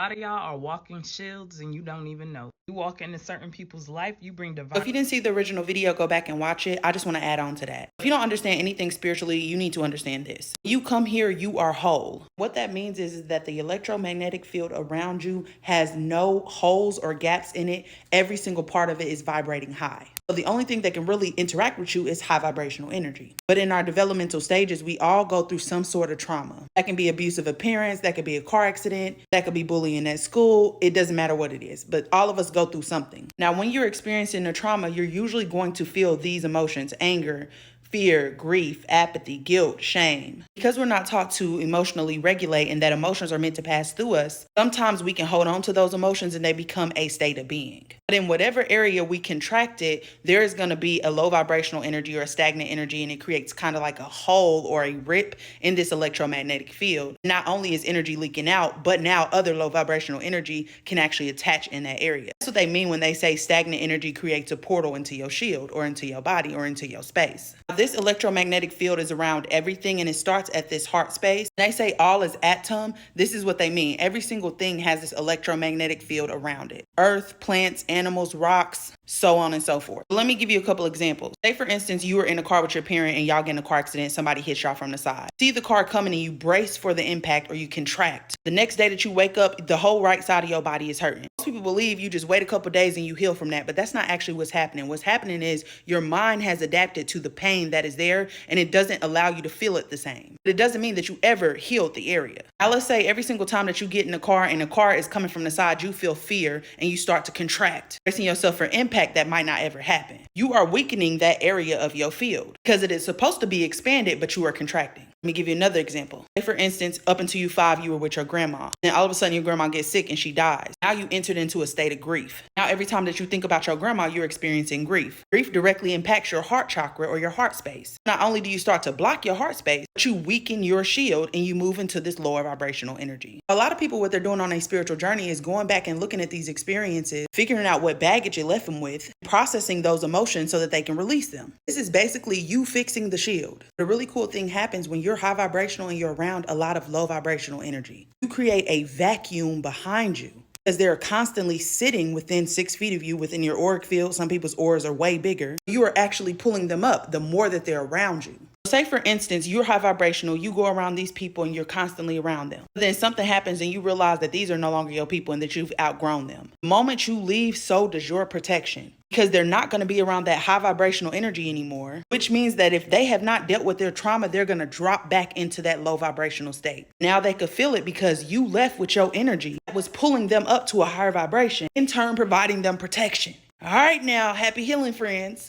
A lot of y'all are walking shields and you don't even know. You walk into certain people's life, you bring divine. If you didn't see the original video, go back and watch it. I just want to add on to that. If you don't understand anything spiritually, you need to understand this. You come here, you are whole. What that means is that the electromagnetic field around you has no holes or gaps in it. Every single part of it is vibrating high. So the only thing that can really interact with you is high vibrational energy. But in our developmental stages, we all go through some sort of trauma. That can be abusive of parents, that could be a car accident, that could be bullying at school. It doesn't matter what it is, but all of us go through something. Now, when you're experiencing a trauma, you're usually going to feel these emotions: anger, fear, grief, apathy, guilt, shame. Because we're not taught to emotionally regulate and that emotions are meant to pass through us, sometimes we can hold on to those emotions and they become a state of being. But in whatever area we contract it, there is going to be a low vibrational energy or a stagnant energy, and it creates kind of like a hole or a rip in this electromagnetic field. Not only is energy leaking out, but now other low vibrational energy can actually attach in that area. That's what they mean when they say stagnant energy creates a portal into your shield or into your body or into your space. This electromagnetic field is around everything, and it starts at this heart space. When they say all is atom, this is what they mean. Every single thing has this electromagnetic field around it. Earth, plants, animals, rocks, so on and so forth. Let me give you a couple examples. Say, for instance, you were in a car with your parent and y'all get in a car accident. Somebody hits y'all from the side. See the car coming and you brace for the impact or you contract. The next day that you wake up, the whole right side of your body is hurting. Most people believe you just wait a couple days and you heal from that, but that's not actually what's happening. What's happening is your mind has adapted to the pain that is there, and it doesn't allow you to feel it the same. But it doesn't mean that you ever healed the area. Now, let's say every single time that you get in a car and the car is coming from the side, you feel fear and you start to contract, bracing yourself for impact that might not ever happen. You are weakening that area of your field because it is supposed to be expanded, but you are contracting. Let me give you another example. Say, for instance, up until you 5, you were with your grandma. Then all of a sudden your grandma gets sick and she dies. Now you entered into a state of grief. Now every time that you think about your grandma, you're experiencing grief. Grief directly impacts your heart chakra or your heart space. Not only do you start to block your heart space, but you weaken your shield and you move into this lower vibrational energy. A lot of people, what they're doing on a spiritual journey is going back and looking at these experiences, figuring out what baggage it left them with, processing those emotions so that they can release them. This is basically you fixing the shield. The really cool thing happens when you're high vibrational and you're around a lot of low vibrational energy. You create a vacuum behind you because they're constantly sitting within 6 feet of you within your auric field. Some people's auras are way bigger. You are actually pulling them up the more that they're around you. Say, for instance, you're high vibrational, you go around these people and you're constantly around them. Then something happens and you realize that these are no longer your people and that you've outgrown them. The moment you leave, so does your protection, because they're not going to be around that high vibrational energy anymore, which means that if they have not dealt with their trauma, they're going to drop back into that low vibrational state. Now they could feel it because you left with your energy that was pulling them up to a higher vibration, in turn providing them protection. All right, now, happy healing, friends.